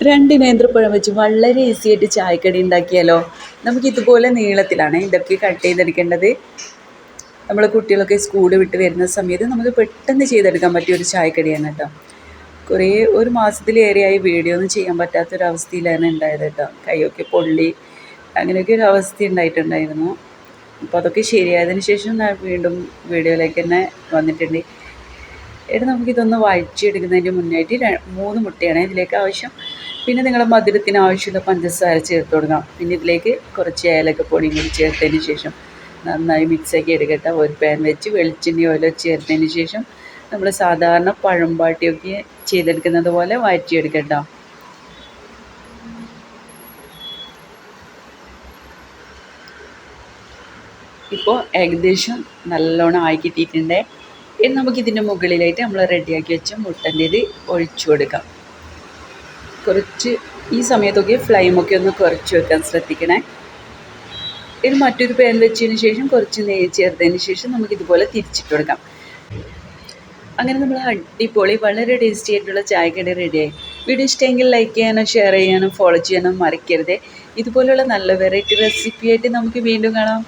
രണ്ട് നേന്ത്രപ്പഴം വെച്ച് വളരെ ഈസി ആയിട്ട് ചായക്കടി ഉണ്ടാക്കിയാലോ. നമുക്കിതുപോലെ നീളത്തിലാണ് ഇതൊക്കെ കട്ട് ചെയ്തെടുക്കേണ്ടത്. നമ്മൾ കുട്ടികളൊക്കെ സ്കൂളിൽ വിട്ട് വരുന്ന സമയത്ത് നമുക്ക് പെട്ടെന്ന് ചെയ്തെടുക്കാൻ പറ്റിയ ഒരു ചായക്കടിയാണ് കേട്ടോ. ഒരു മാസത്തിലേറെയായി വീഡിയോ ഒന്നും ചെയ്യാൻ പറ്റാത്തൊരവസ്ഥയിലാണ് ഉണ്ടായത് കേട്ടോ. കൈയൊക്കെ പൊള്ളി അങ്ങനെയൊക്കെ ഒരു അവസ്ഥ ഉണ്ടായിട്ടുണ്ടായിരുന്നു. അപ്പോൾ അതൊക്കെ ശരിയായതിന് ശേഷം ഞാൻ വീണ്ടും വീഡിയോയിലേക്ക് തന്നെ വന്നിട്ടുണ്ട്. എന്നിട്ട് നമുക്കിതൊന്ന് വഴറ്റിയെടുക്കുന്നതിന് മുന്നായിട്ട് 3 മുട്ടയാണ് ഇതിലേക്ക് ആവശ്യം. പിന്നെ നിങ്ങളുടെ മധുരത്തിന് ആവശ്യമുള്ള പഞ്ചസാര ചേർത്ത് കൊടുക്കാം. പിന്നെ ഇതിലേക്ക് കുറച്ച് ഏലക്കപ്പൊടിയും കൂടി ചേർത്തതിന് ശേഷം നന്നായി മിക്സാക്കി എടുക്കട്ടെ. ഒരു പാൻ വെച്ച് വെളിച്ചെണ്ണ ഓയിലോ ചേർത്തതിന് ശേഷം നമ്മൾ സാധാരണ പഴം പാട്ടിയൊക്കെ ചെയ്തെടുക്കുന്നത് പോലെ വഴറ്റിയെടുക്കട്ടോ. ഇപ്പോൾ ഏകദേശം നല്ലോണം ആയി കിട്ടിയിട്ടുണ്ട്. ഇനി നമുക്കിതിൻ്റെ മുകളിലായിട്ട് നമ്മൾ റെഡിയാക്കി വെച്ച മുട്ടൻ്റെ ഒഴിച്ചു കൊടുക്കാം. കുറച്ച് ഈ സമയത്തൊക്കെ ഫ്ലെയിമൊക്കെ ഒന്ന് കുറച്ച് വെക്കാൻ ശ്രദ്ധിക്കണേ. ഇനി മറ്റൊരു പാൻ വെച്ചതിന് ശേഷം കുറച്ച് നെയ്യ് ചേർത്തതിന് ശേഷം നമുക്കിതുപോലെ തിരിച്ചിട്ട് കൊടുക്കാം. അങ്ങനെ നമ്മൾ അടിപൊളി വളരെ ടേസ്റ്റി ആയിട്ടുള്ള ചായക്കടി റെഡിയായി. വീഡിയോ ഇഷ്ടമെങ്കിൽ ലൈക്ക് ചെയ്യാനും ഷെയർ ചെയ്യാനും ഫോളോ ചെയ്യാനും മറക്കരുത്. ഇതുപോലുള്ള നല്ല വെറൈറ്റി റെസിപ്പിയായിട്ട് നമുക്ക് വീണ്ടും കാണാം.